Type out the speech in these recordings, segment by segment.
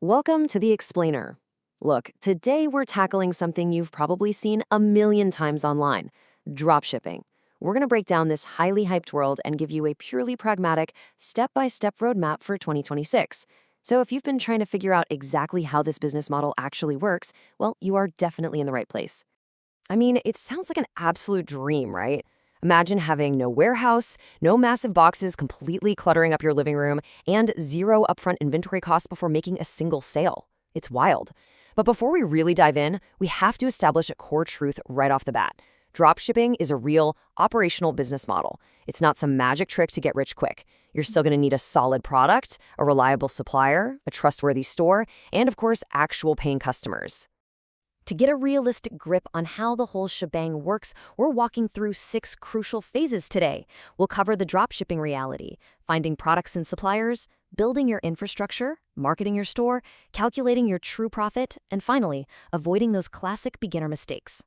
Welcome to The Explainer. Look, today we're tackling something you've probably seen a million times online, dropshipping. We're going to break down this highly hyped world and give you a purely pragmatic, step-by-step roadmap for 2026. So if you've been trying to figure out exactly how this business model actually works, well, you are definitely in the right place. I mean, it sounds like an absolute dream, right? Imagine having no warehouse, no massive boxes completely cluttering up your living room, and zero upfront inventory costs before making a single sale. It's wild. But before we really dive in, we have to establish a core truth right off the bat. Dropshipping is a real, operational business model. It's not some magic trick to get rich quick. You're still going to need a solid product, a reliable supplier, a trustworthy store, and of course, actual paying customers. To get a realistic grip on how the whole shebang works, we're walking through 6 crucial phases today. We'll cover the dropshipping reality, finding products and suppliers, building your infrastructure, marketing your store, calculating your true profit, and finally, avoiding those classic beginner mistakes.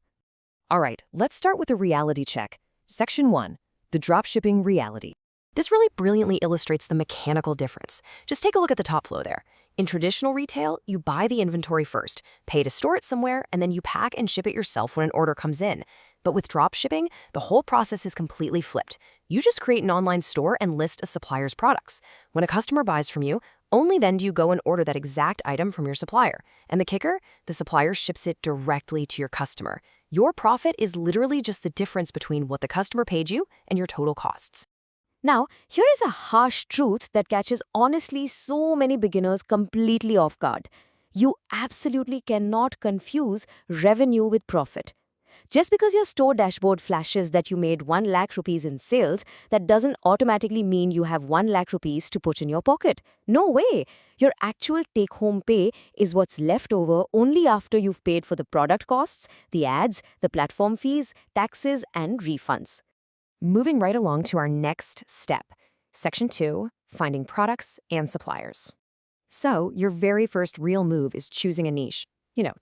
All right, let's start with a reality check. Section 1, the dropshipping reality. This really brilliantly illustrates the mechanical difference. Just take a look at the top flow there. In traditional retail, you buy the inventory first, pay to store it somewhere, and then you pack and ship it yourself when an order comes in. But with dropshipping, the whole process is completely flipped. You just create an online store and list a supplier's products. When a customer buys from you, only then do you go and order that exact item from your supplier. And the kicker? The supplier ships it directly to your customer. Your profit is literally just the difference between what the customer paid you and your total costs. Now, here is a harsh truth that catches honestly so many beginners completely off guard. You absolutely cannot confuse revenue with profit. Just because your store dashboard flashes that you made 1 lakh rupees in sales, that doesn't automatically mean you have 1 lakh rupees to put in your pocket. No way! Your actual take-home pay is what's left over only after you've paid for the product costs, the ads, the platform fees, taxes, and refunds. Moving right along to our next step, Section 2, finding products and suppliers. So, your very first real move is choosing a niche.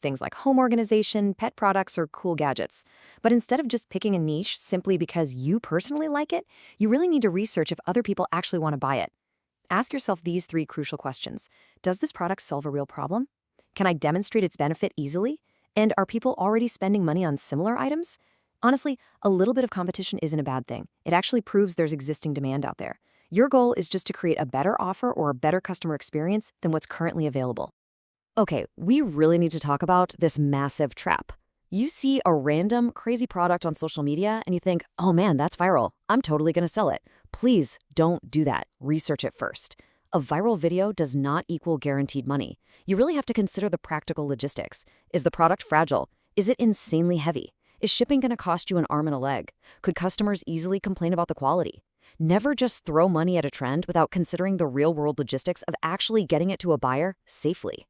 Things like home organization, pet products, or cool gadgets. But instead of just picking a niche simply because you personally like it, you really need to research if other people actually want to buy it. Ask yourself these 3 crucial questions. Does this product solve a real problem? Can I demonstrate its benefit easily? And are people already spending money on similar items? Honestly, a little bit of competition isn't a bad thing. It actually proves there's existing demand out there. Your goal is just to create a better offer or a better customer experience than what's currently available. Okay, we really need to talk about this massive trap. You see a random, crazy product on social media and you think, oh man, that's viral. I'm totally going to sell it. Please don't do that. Research it first. A viral video does not equal guaranteed money. You really have to consider the practical logistics. Is the product fragile? Is it insanely heavy? Is shipping going to cost you an arm and a leg? Could customers easily complain about the quality? Never just throw money at a trend without considering the real-world logistics of actually getting it to a buyer safely.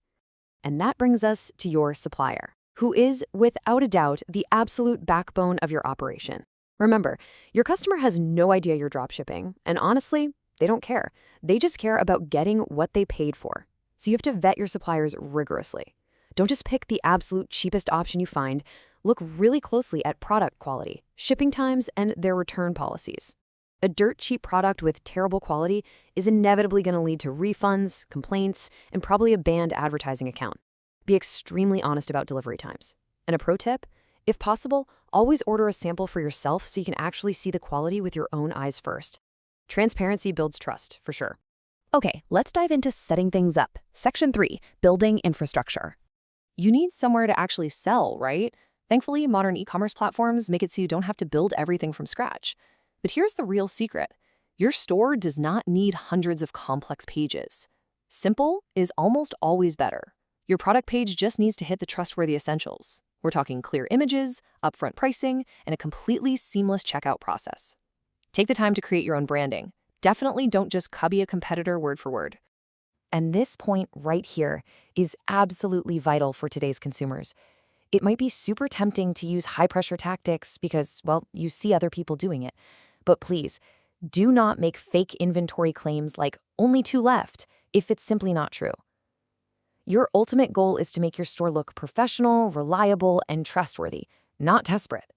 And that brings us to your supplier, who is, without a doubt, the absolute backbone of your operation. Remember, your customer has no idea you're dropshipping, and honestly, they don't care. They just care about getting what they paid for. So you have to vet your suppliers rigorously. Don't just pick the absolute cheapest option you find. Look really closely at product quality, shipping times, and their return policies. A dirt cheap product with terrible quality is inevitably going to lead to refunds, complaints, and probably a banned advertising account. Be extremely honest about delivery times. And a pro tip, if possible, always order a sample for yourself so you can actually see the quality with your own eyes first. Transparency builds trust, for sure. Okay, let's dive into setting things up. Section 3, building infrastructure. You need somewhere to actually sell, right? Thankfully, modern e-commerce platforms make it so you don't have to build everything from scratch. But here's the real secret. Your store does not need hundreds of complex pages. Simple is almost always better. Your product page just needs to hit the trustworthy essentials. We're talking clear images, upfront pricing, and a completely seamless checkout process. Take the time to create your own branding. Definitely don't just copy a competitor word for word. And this point right here is absolutely vital for today's consumers. It might be super tempting to use high-pressure tactics because, well, you see other people doing it. But please, do not make fake inventory claims like only 2 left if it's simply not true. Your ultimate goal is to make your store look professional, reliable, and trustworthy, not desperate.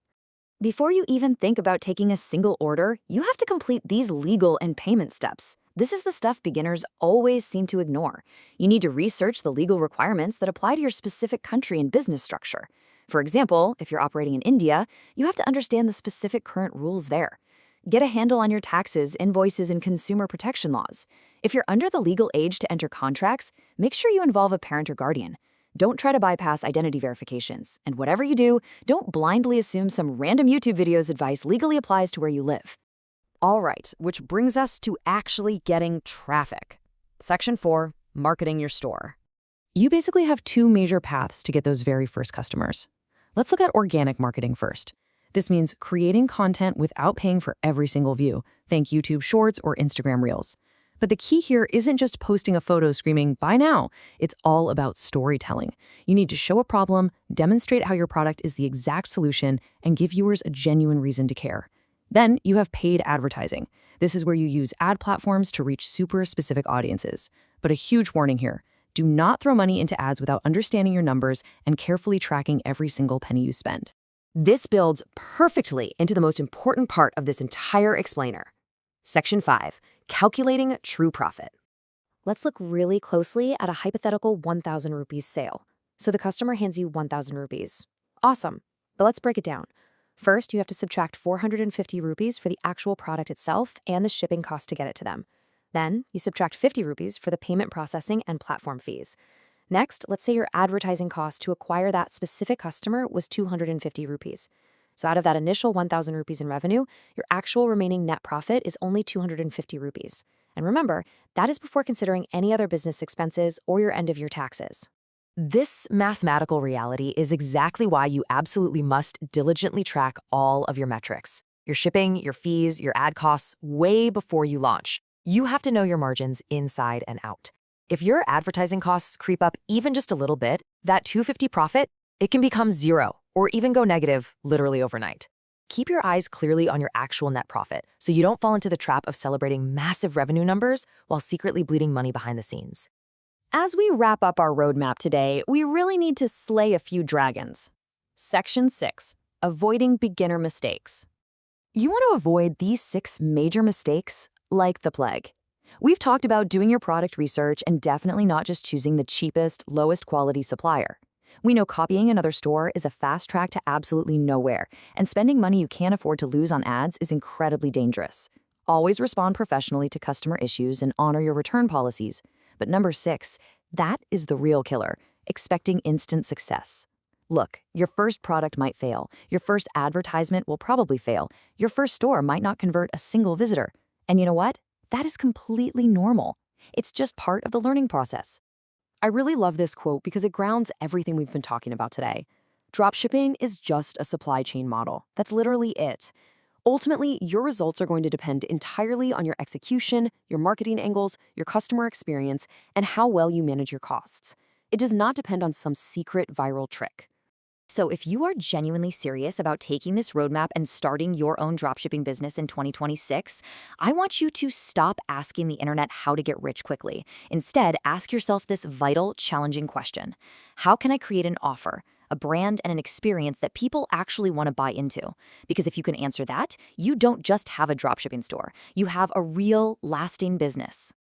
Before you even think about taking a single order, you have to complete these legal and payment steps. This is the stuff beginners always seem to ignore. You need to research the legal requirements that apply to your specific country and business structure. For example, if you're operating in India, you have to understand the specific current rules there. Get a handle on your taxes, invoices, and consumer protection laws. If you're under the legal age to enter contracts, make sure you involve a parent or guardian. Don't try to bypass identity verifications. And whatever you do, don't blindly assume some random YouTube video's advice legally applies to where you live. All right, which brings us to actually getting traffic. Section 4, marketing your store. You basically have two major paths to get those very first customers. Let's look at organic marketing first. This means creating content without paying for every single view. Think YouTube Shorts or Instagram Reels. But the key here isn't just posting a photo screaming, "Buy now." It's all about storytelling. You need to show a problem, demonstrate how your product is the exact solution, and give viewers a genuine reason to care. Then you have paid advertising. This is where you use ad platforms to reach super specific audiences. But a huge warning here. Do not throw money into ads without understanding your numbers and carefully tracking every single penny you spend. This builds perfectly into the most important part of this entire explainer. Section 5, calculating true profit. Let's look really closely at a hypothetical 1,000 rupees sale. So the customer hands you 1,000 rupees. Awesome, but let's break it down. First, you have to subtract 450 rupees for the actual product itself and the shipping cost to get it to them. Then, you subtract 50 rupees for the payment processing and platform fees. Next, let's say your advertising cost to acquire that specific customer was 250 rupees. So out of that initial 1,000 rupees in revenue, your actual remaining net profit is only 250 rupees. And remember, that is before considering any other business expenses or your end-of-year taxes. This mathematical reality is exactly why you absolutely must diligently track all of your metrics. Your shipping, your fees, your ad costs, way before you launch. You have to know your margins inside and out. If your advertising costs creep up even just a little bit, that 250 profit, it can become zero or even go negative literally overnight. Keep your eyes clearly on your actual net profit so you don't fall into the trap of celebrating massive revenue numbers while secretly bleeding money behind the scenes. As we wrap up our roadmap today, we really need to slay a few dragons. Section 6, avoiding beginner mistakes. You want to avoid these 6 major mistakes like the plague. We've talked about doing your product research and definitely not just choosing the cheapest, lowest quality supplier. We know copying another store is a fast track to absolutely nowhere, and spending money you can't afford to lose on ads is incredibly dangerous. Always respond professionally to customer issues and honor your return policies. But number 6, that is the real killer, expecting instant success. Look, your first product might fail. Your first advertisement will probably fail. Your first store might not convert a single visitor. And you know what? That is completely normal. It's just part of the learning process. I really love this quote because it grounds everything we've been talking about today. Dropshipping is just a supply chain model. That's literally it. Ultimately, your results are going to depend entirely on your execution, your marketing angles, your customer experience, and how well you manage your costs. It does not depend on some secret viral trick. So if you are genuinely serious about taking this roadmap and starting your own dropshipping business in 2026, I want you to stop asking the internet how to get rich quickly. Instead, ask yourself this vital, challenging question. How can I create an offer, a brand, and an experience that people actually want to buy into? Because if you can answer that, you don't just have a dropshipping store. You have a real, lasting business.